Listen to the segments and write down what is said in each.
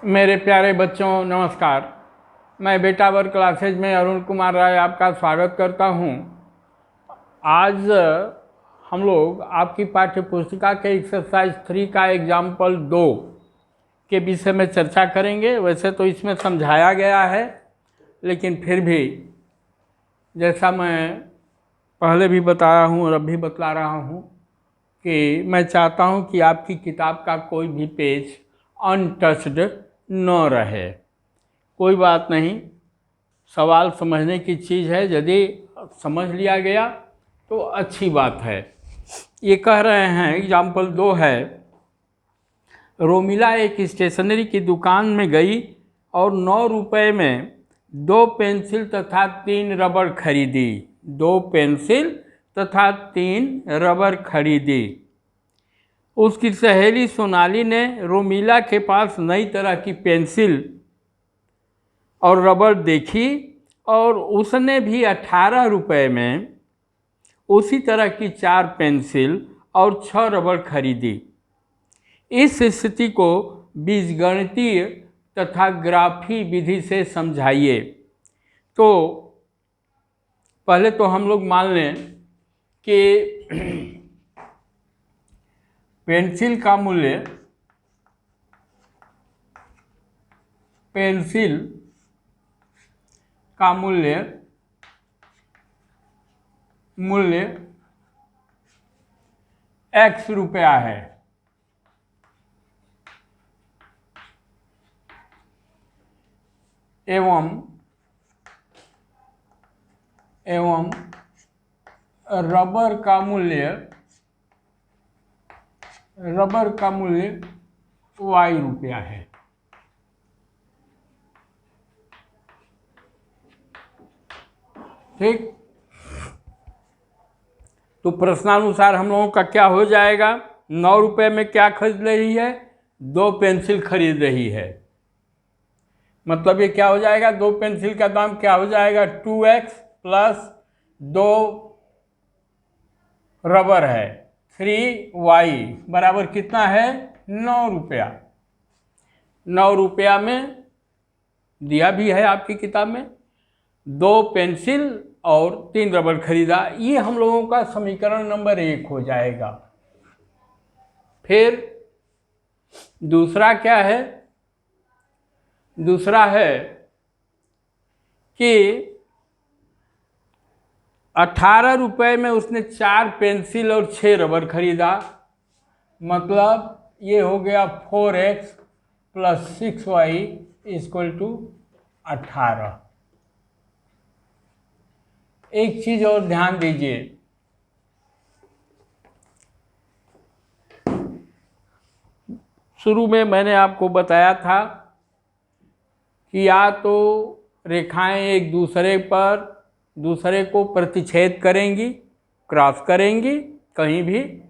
मेरे प्यारे बच्चों नमस्कार। मैं बेटा वर्ग क्लासेज में अरुण कुमार राय आपका स्वागत करता हूं। आज हम लोग आपकी पाठ्य पुस्तिका के एक्सरसाइज 3 का एग्जाम्पल 2 के विषय में चर्चा करेंगे। वैसे तो इसमें समझाया गया है, लेकिन फिर भी जैसा मैं पहले भी बताया हूं और अब भी बतला रहा हूं कि मैं चाहता हूं कि आपकी किताब का कोई भी पेज अनटच्ड न रहे। कोई बात नहीं, सवाल समझने की चीज़ है। यदि समझ लिया गया तो अच्छी बात है। ये कह रहे हैं, एग्जाम्पल 2 है, रोमिला एक स्टेशनरी की दुकान में गई और 9 रुपये में 2 पेंसिल तथा 3 रबड़ खरीदी। 2 पेंसिल तथा 3 रबड़ खरीदी। उसकी सहेली सोनाली ने रोमिला के पास नई तरह की पेंसिल और रबड़ देखी और उसने भी 18 रुपये में उसी तरह की 4 पेंसिल और 6 रबड़ खरीदी। इस स्थिति को बीजगणितीय तथा ग्राफी विधि से समझाइए। तो पहले तो हम लोग मान लें कि पेंसिल का मूल्य x रुपया है एवं रबर का मूल्य y रुपया है। ठीक, तो प्रश्नानुसार हम लोगों का क्या हो जाएगा? 9 रुपये में क्या खरीद रही है? 2 पेंसिल खरीद रही है। मतलब ये क्या हो जाएगा? 2 पेंसिल का दाम क्या हो जाएगा? 2x प्लस 2 रबर है 3y बराबर कितना है? 9 रुपया। 9 रुपया में दिया भी है आपकी किताब में। 2 पेंसिल और 3 रबड़ खरीदा। ये हम लोगों का समीकरण नंबर 1 हो जाएगा। फिर दूसरा क्या है? दूसरा है कि 18 रुपये में उसने 4 पेंसिल और 6 रबड़ खरीदा। मतलब ये हो गया 4x plus 6y equal to 18। एक चीज और ध्यान दीजिए, शुरू में मैंने आपको बताया था कि या तो रेखाएं एक दूसरे को प्रतिच्छेद करेंगी, क्रॉस करेंगी कहीं भी,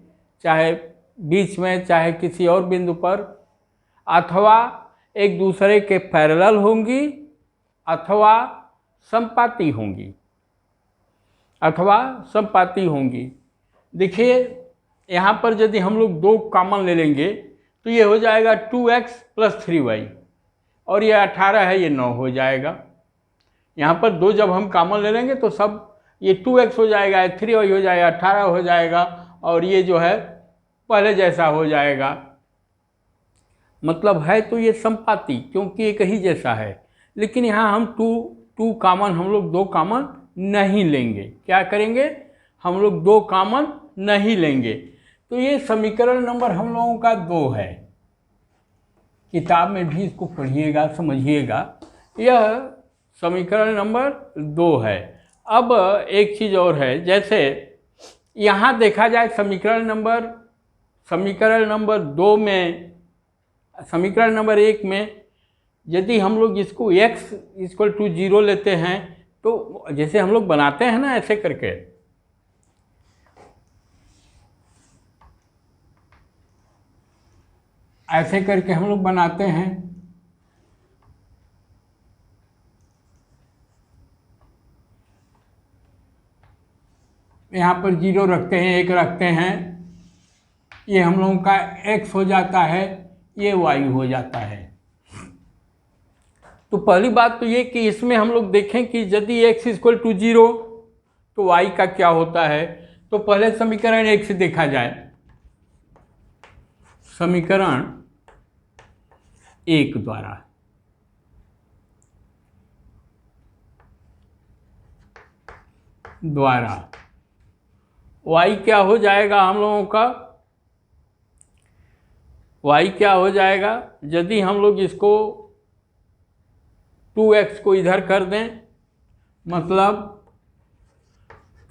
चाहे बीच में चाहे किसी और बिंदु पर, अथवा एक दूसरे के पैरेलल होंगी अथवा संपाती होंगी। देखिए यहाँ पर यदि हम लोग 2 कॉमन ले लेंगे तो ये हो जाएगा 2x प्लस 3y और ये 18 है, ये 9 हो जाएगा। यहाँ पर 2 जब हम कॉमन ले लेंगे तो सब ये 2x हो जाएगा, 3y हो जाएगा, 18 हो जाएगा और ये जो है पहले जैसा हो जाएगा। मतलब है तो ये संपाती, क्योंकि एक ही जैसा है। लेकिन यहाँ हम 2 कॉमन, हम लोग 2 कॉमन नहीं लेंगे। क्या करेंगे? हम लोग 2 कॉमन नहीं लेंगे। तो ये समीकरण नंबर हम लोगों का 2 है। किताब में भी इसको पढ़िएगा, समझिएगा। यह समीकरण नंबर 2 है। अब एक चीज़ और है, जैसे यहाँ देखा जाए समीकरण नंबर 2 में, समीकरण नंबर 1 में यदि हम लोग इसको x इक्वल टू 0 लेते हैं तो जैसे हम लोग बनाते हैं ना, ऐसे करके हम लोग बनाते हैं। यहाँ पर 0 रखते हैं, 1 रखते हैं, ये हम लोगों का x हो जाता है, ये y हो जाता है। तो पहली बात तो ये कि इसमें हम लोग देखें कि यदि x इक्वल टू 0 तो y का क्या होता है। तो पहले समीकरण 1 से देखा जाए। समीकरण 1 द्वारा y क्या हो जाएगा हम लोगों का, y क्या हो जाएगा यदि हम लोग इसको 2x को इधर कर दें, मतलब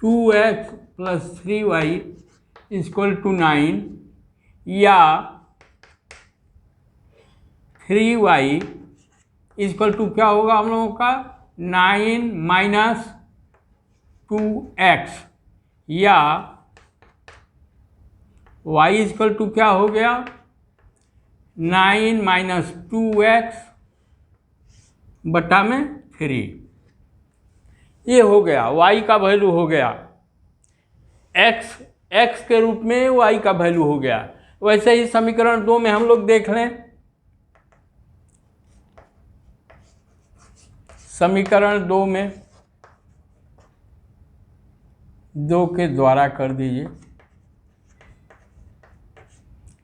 2x plus 3y equal to 9 या 3y इक्वल टू क्या होगा हम लोगों का 9 माइनस 2x या y इक्वल टू क्या हो गया 9 माइनस 2x बटा में 3। ये हो गया y का वैल्यू हो गया, x के रूप में y का वैल्यू हो गया। वैसे ही समीकरण 2 में हम लोग देख लें। समीकरण 2 में 2 के द्वारा कर दीजिए।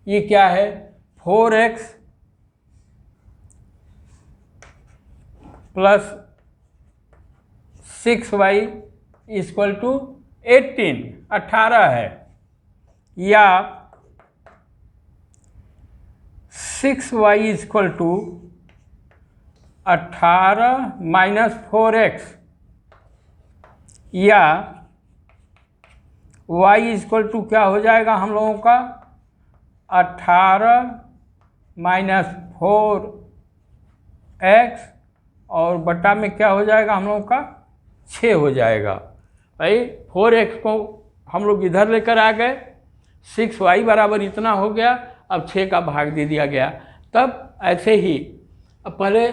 ये क्या है 4x plus 6y equal to 18 है, या 6y equal to 18 minus 4x या y इक्वल टू क्या हो जाएगा हम लोगों का 18 माइनस 4x और बटा में क्या हो जाएगा हम लोगों का 6 हो जाएगा। भाई 4x को हम लोग इधर लेकर आ गए, 6y बराबर इतना हो गया, अब 6 का भाग दे दिया गया। तब ऐसे ही अब पहले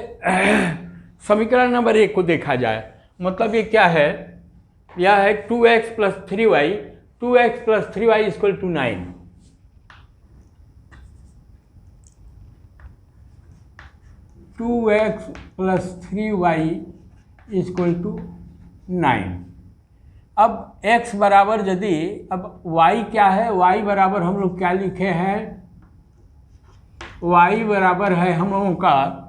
समीकरण नंबर 1 को देखा जाए। मतलब ये क्या है, यह है 2x plus 3y, 2x plus 3y equal to 9। Two x plus 3y equal to 9। अब x बराबर यदि, अब y क्या है, y बराबर हम लोग क्या लिखे हैं, y बराबर है हम लोगों का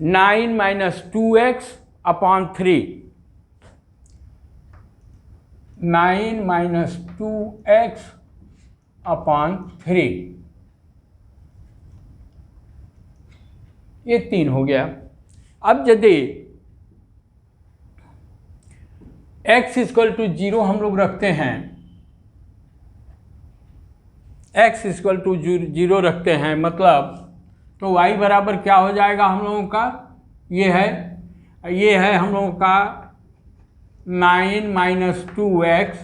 9 minus 2x upon 3, 9 minus 2x upon 3, ये 3 हो गया। अब यदि x इक्वल टू 0 हम लोग रखते हैं, x इक्वल टू 0 रखते हैं, मतलब तो y बराबर क्या हो जाएगा हम लोगों का, ये है हम लोगों का 9 माइनस 2x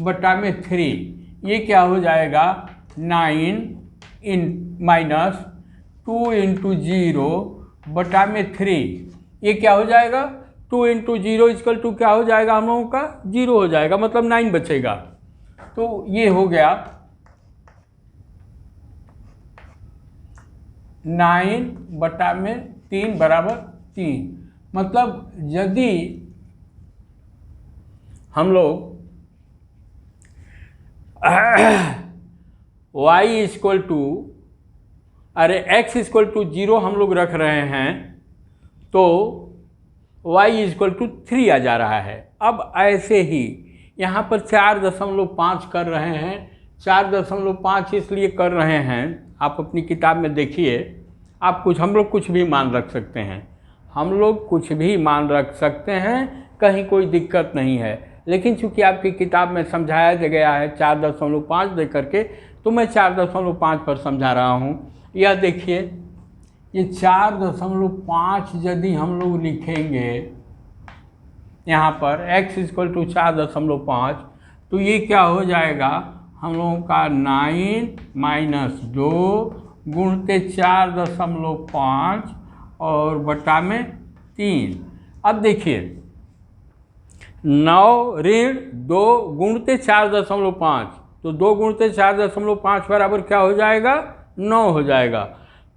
बटा में 3। ये क्या हो जाएगा 9 माइनस 2 इंटू 0 बटा में 3। ये क्या हो जाएगा 2 इंटू 0 इक्वल टू क्या हो जाएगा हम लोगों का 0 हो जाएगा, मतलब 9 बचेगा। तो ये हो गया 9 बटा में 3 बराबर 3। मतलब यदि हम लोग y equal to x equal to 0 हम लोग रख रहे हैं, तो y इक्वल टू 3 आ जा रहा है। अब ऐसे ही यहाँ पर 4.5 कर रहे हैं, 4.5 इसलिए कर रहे हैं, आप अपनी किताब में देखिए। आप हम लोग कुछ भी मान रख सकते हैं, हम लोग कुछ भी मान रख सकते हैं, कहीं कोई दिक्कत नहीं है। लेकिन चूंकि आपकी किताब में समझाया गया है 4.5 दे करके, तो मैं 4.5 पर समझा रहा हूँ। यह देखिए, ये 4.5 यदि हम लोग लिखेंगे यहाँ पर x इक्वल टू 4.5, तो ये क्या हो जाएगा हम लोगों का 9 माइनस 2 गुणते 4.5 और बटा में 3। अब देखिए 9 ऋण 2 गुणते 4.5, तो 2 गुणते 4.5 बराबर क्या हो जाएगा 9 हो जाएगा।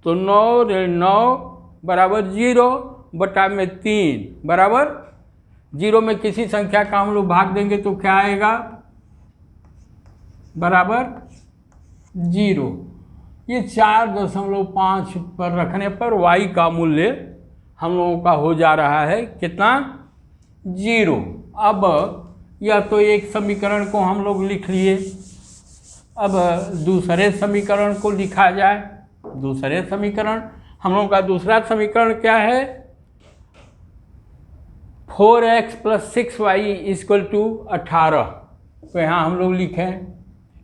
तो 9 ऋण 9 बराबर 0/3 बराबर 0 में किसी संख्या का हम लोग भाग देंगे तो क्या आएगा, बराबर 0। ये 4.5 पर रखने पर y का मूल्य हम लोगों का हो जा रहा है कितना, 0। अब यह तो एक समीकरण को हम लोग लिख लिए, अब दूसरे समीकरण को लिखा जाए। दूसरे समीकरण हम लोगों का दूसरा समीकरण क्या है, 4x + 6y = 18। तो यहाँ हम लोग लिखें,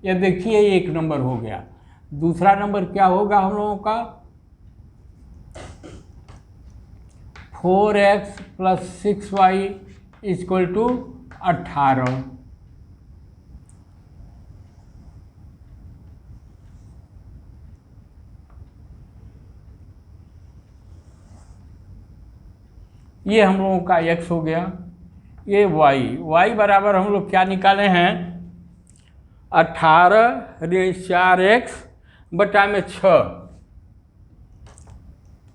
ये देखिए 1 नंबर हो गया। दूसरा नंबर क्या होगा हम लोगों का, 4x + 6y = 18। ये हम लोगों का x हो गया, ये y बराबर हम लोग क्या निकाले हैं, 18 ऋण 4x बटा में 6,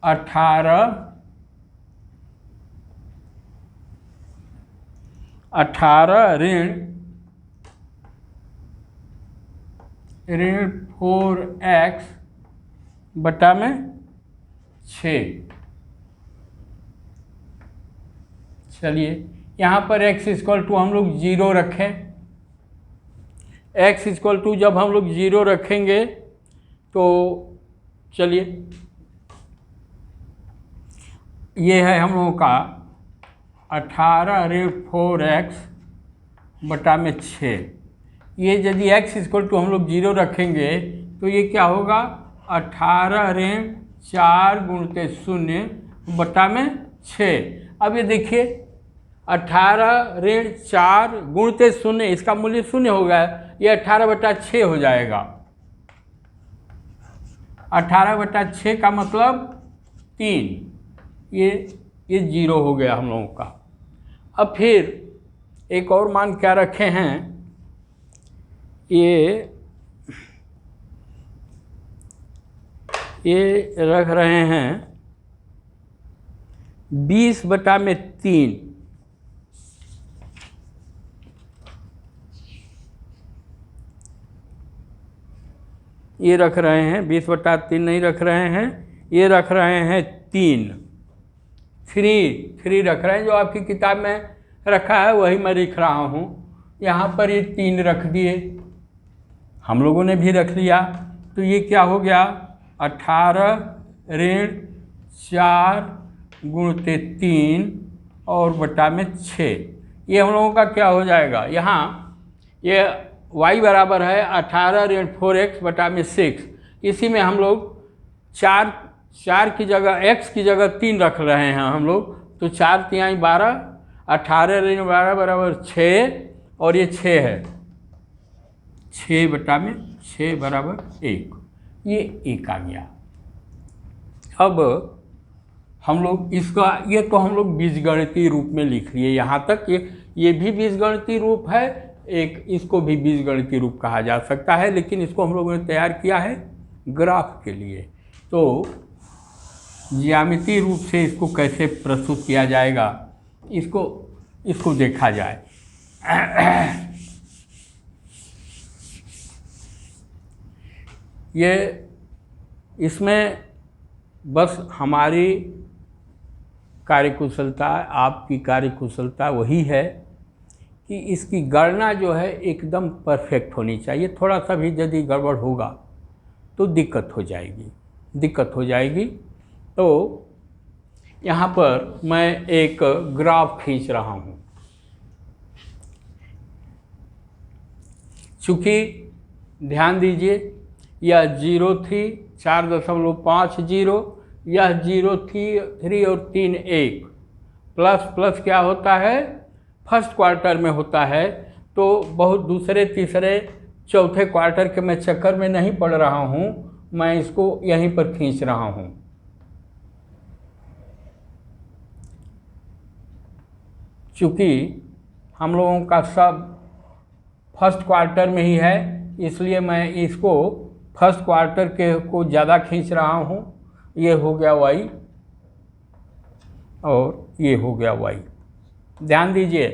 18 ऋण 4x बटा में 6। चलिए यहाँ पर x = हम लोग 0 रखें। x = जब हम लोग 0 रखेंगे तो चलिए ये है हम लोगों का 18 ऋण 4x बटा में 6। ये यदि x = हम लोग 0 रखेंगे तो ये क्या होगा, 18 ऋण 4 × 0 बटा में 6। अब ये देखिए 18 ऋण 4 × 0, इसका मूल्य 0 हो गया, ये 18/6 हो जाएगा। 18/6 का मतलब 3, ये 0 हो गया हम लोगों का। अब फिर एक और मान क्या रखे हैं, ये रख रहे हैं 20/3। ये रख रहे हैं 20/3 नहीं रख रहे हैं, ये रख रहे हैं 3 रख रहे हैं, जो आपकी किताब में रखा है वही मैं लिख रहा हूँ। यहाँ पर ये 3 रख दिए, हम लोगों ने भी रख लिया। तो ये क्या हो गया, 18 ऋण 4 × 3 और बटा में 6। ये हम लोगों का क्या हो जाएगा, यहाँ ये y बराबर है 18 ऋण 4x बटा में 6। इसी में हम लोग 4 की जगह x की जगह 3 रख रहे हैं हम लोग, तो 4 × 3 = 12, 18 ऋण 12 बराबर 6 और ये 6 है, 6 बटा में 6 बराबर 1, ये 1 आ गया। अब हम लोग इसका, ये तो हम लोग बीजगणितीय रूप में लिख लिए यहाँ तक। ये भी बीजगणितीय रूप है, एक इसको भी बीजगणितीय रूप कहा जा सकता है, लेकिन इसको हम लोगों ने तैयार किया है ग्राफ के लिए। तो ज्यामितीय रूप से इसको कैसे प्रस्तुत किया जाएगा, इसको देखा जाए। ये इसमें बस हमारी कार्यकुशलता, आपकी कार्यकुशलता वही है कि इसकी गणना जो है एकदम परफेक्ट होनी चाहिए। थोड़ा सा भी यदि गड़बड़ होगा तो दिक्कत हो जाएगी। तो यहाँ पर मैं एक ग्राफ खींच रहा हूँ। चूँकि ध्यान दीजिए यह 0 थी 4.50, यह 0 थी 3 और 3 1, प्लस क्या होता है, फर्स्ट क्वार्टर में होता है। तो बहुत दूसरे तीसरे चौथे क्वार्टर के मैं चक्कर में नहीं पड़ रहा हूँ, मैं इसको यहीं पर खींच रहा हूँ। चूँकि हम लोगों का सब फर्स्ट क्वार्टर में ही है, इसलिए मैं इसको फर्स्ट क्वार्टर के को ज़्यादा खींच रहा हूँ। ये हो गया y, और ये हो गया y। ध्यान दीजिए,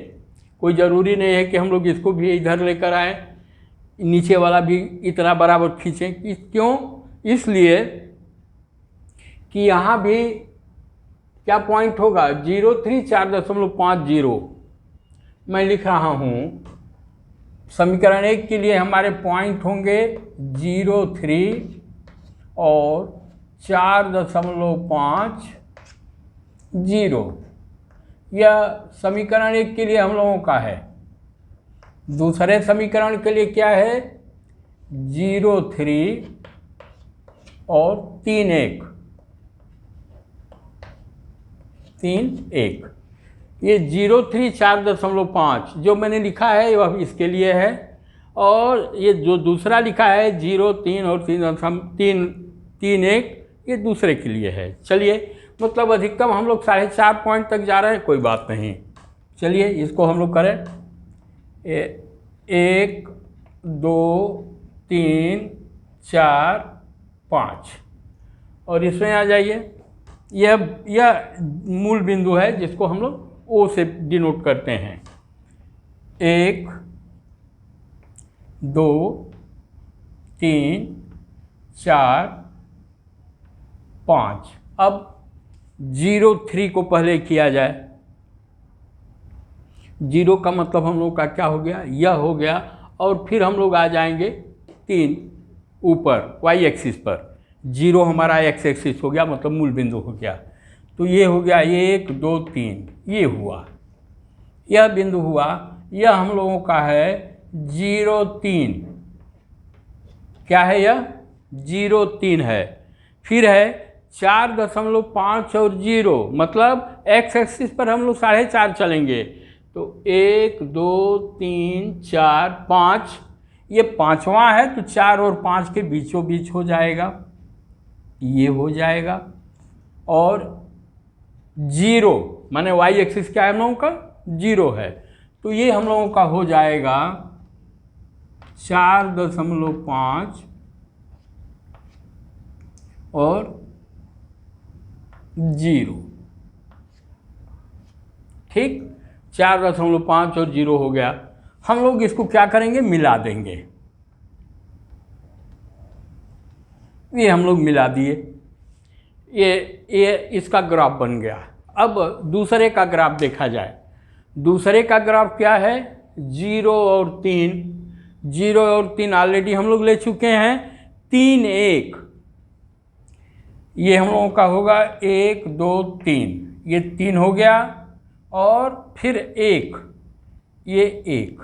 कोई ज़रूरी नहीं है कि हम लोग इसको भी इधर लेकर आएँ, नीचे वाला भी इतना बराबर खींचें। क्यों? इसलिए कि यहाँ भी क्या पॉइंट होगा, 034.50 मैं लिख रहा हूँ। समीकरण 1 के लिए हमारे पॉइंट होंगे 0.3 और 4.50। यह समीकरण 1 के लिए हम लोगों का है। दूसरे समीकरण के लिए क्या है, 0.3 और 3.1। ये 0.3 4.5 जो मैंने लिखा है वह इसके लिए है, और ये जो दूसरा लिखा है 0.3 और 3.1 ये दूसरे के लिए है। चलिए, मतलब अधिकतम हम लोग 4.5 पॉइंट तक जा रहे हैं, कोई बात नहीं। चलिए इसको हम लोग करें। 1 2 3 4 5 और इसमें आ जाइए। यह मूल बिंदु है जिसको हम लोग O से डिनोट करते हैं। 1 2 3 4 5। अब 0.3 को पहले किया जाए। 0 का मतलब हम लोग का क्या हो गया, यह हो गया, और फिर हम लोग आ जाएंगे 3 ऊपर y एक्सिस पर। 0 हमारा x एक्सिस हो गया, मतलब मूल बिंदु हो गया। तो ये हो गया 1 2 3, ये हुआ, यह बिंदु हुआ। यह हम लोगों का है 0.3। क्या है यह, 0.3 है। फिर है 4.5 और 0, मतलब x एक्सिस पर हम लोग 4.5 चलेंगे। तो 1 2 3 4 5, ये पाँचवा है, तो 4 और 5 के बीचों बीच हो जाएगा, ये हो जाएगा। और 0 माने y एक्सिस क्या है हम लोगों का, 0 है, तो ये हम लोगों का हो जाएगा 4.5 और 0। ठीक, 4.5 और 0 हो गया। हम लोग इसको क्या करेंगे, मिला देंगे। ये हम लोग मिला दिए, ये इसका ग्राफ बन गया। अब दूसरे का ग्राफ देखा जाए। दूसरे का ग्राफ क्या है, 0 और 3। 0 और 3 ऑलरेडी हम लोग ले चुके हैं। 3 1, ये हम लोगों का होगा 1 2 3, ये 3 हो गया, और फिर 1, ये 1,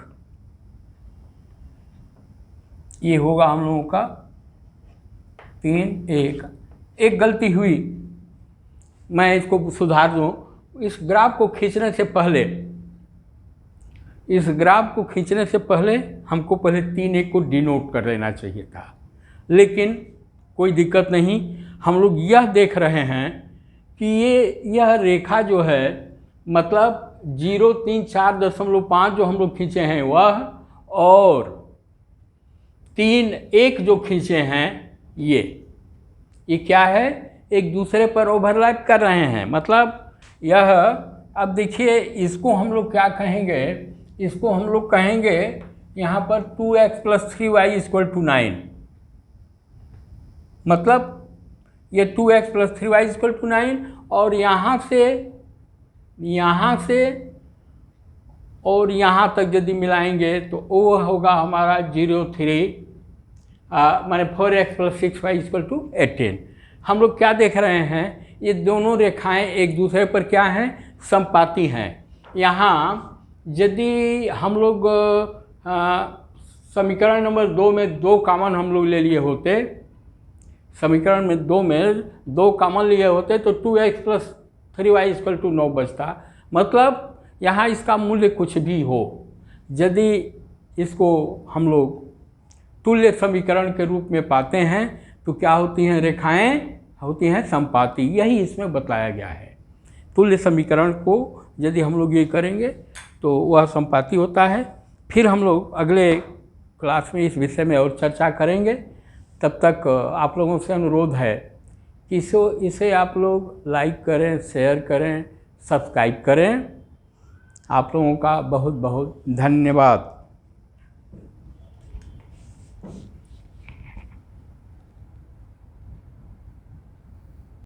ये होगा हम लोगों का 3 1। एक गलती हुई, मैं इसको सुधार दूँ। इस ग्राफ को खींचने से पहले, हमको पहले 3 1 को डिनोट कर लेना चाहिए था, लेकिन कोई दिक्कत नहीं। हम लोग यह देख रहे हैं कि यह रेखा जो है, मतलब 0 3 4.5 जो हम लोग खींचे हैं वह, और 3 1 जो खींचे हैं ये क्या है, एक दूसरे पर ओवरलैप कर रहे हैं। मतलब यह, अब देखिए इसको हम लोग क्या कहेंगे, इसको हम लोग कहेंगे यहाँ पर 2x + 3y = 9। मतलब ये 2x + 3y = 9, और यहाँ से और यहाँ तक यदि मिलाएंगे तो वो होगा हमारा 0.3 माने 4x + 6y = 18। हम लोग क्या देख रहे हैं, ये दोनों रेखाएं एक दूसरे पर क्या हैं, समपाती हैं। यहाँ यदि हम लोग समीकरण नंबर 2 में 2 कॉमन हम लोग ले लिए होते, समीकरण में 2 कॉमन लिए होते, तो 2x + 3y = 9 बचता। मतलब यहाँ इसका मूल्य कुछ भी हो, यदि इसको हम लोग तुल्य समीकरण के रूप में पाते हैं तो क्या होती हैं, रेखाएं होती हैं समपाती। यही इसमें बताया गया है। तुल्य समीकरण को यदि हम लोग ये करेंगे तो वह समपाती होता है। फिर हम लोग अगले क्लास में इस विषय में और चर्चा करेंगे। तब तक आप लोगों से अनुरोध है कि इसे आप लोग लाइक करें, शेयर करें, सब्सक्राइब करें। आप लोगों का बहुत बहुत धन्यवाद।